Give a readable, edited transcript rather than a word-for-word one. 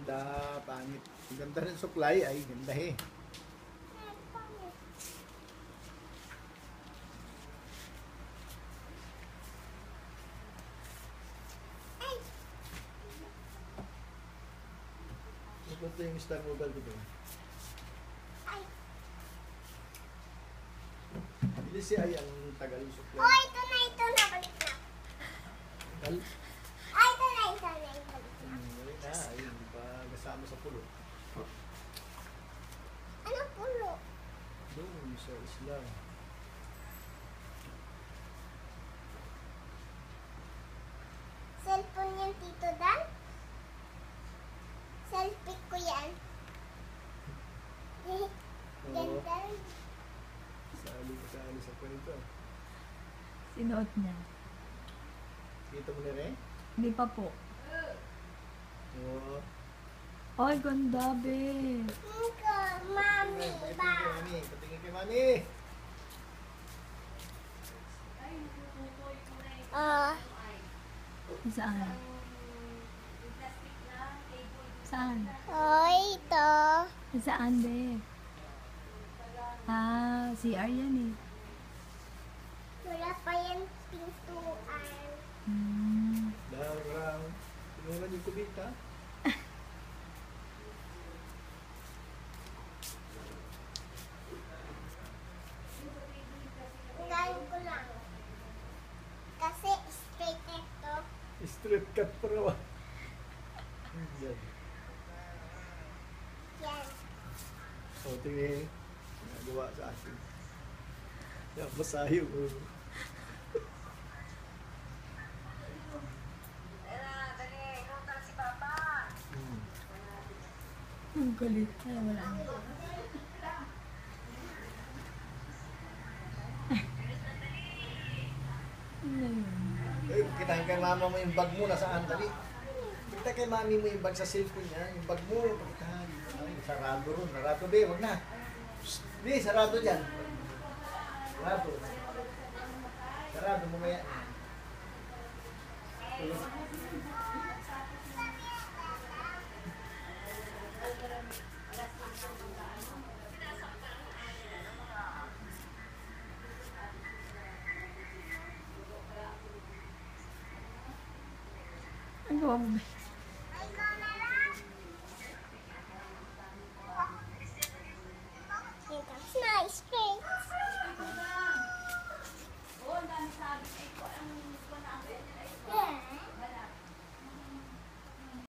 Ganda, pangit. Ang ganda rin supply ay ganda eh. Ito yung Star Mobile dito. Hindi siya ay ang tagal yung supply. Oh, ito na, balik na. Tagal? Ay, ito na, balik na. Balik na, ay hindi pa kasama sa pulo. Ano pulo? Doon sa isla. Cellphone yan, Tito Dan? Selfie ko yan. Ganda rin. Sali sa kwento. Sinuot niya. Kita mo na rin? Hindi pa po. Oo. Ay, ganda, be. Ika, mami, Patingin ba? kay mami. Patingin kay mami. Saan? Saan? Oh, ito. Saan, be? Ah, CR yan eh. Wala pa yan pintuan. Darang. Pinulan yung kubita. Ngayon ko lang. Kasi straight ito. Straight cut pro. Yan. Yan. O, tingin. Nagawa sa akin. Yan, basahin mo. Ang galit. Ay, wala na. Ano yun? Eh, kita kay mama mo yung bag mo nasaan dali. Kita kay mami mo yung bag sa cellphone niya, yung bag mo, pakitahan. Ay, sarado ron. Sarado be, wag na. Psst, be, sarado dyan. Sarado. Sarado mo maya. Ang gawa mo, be.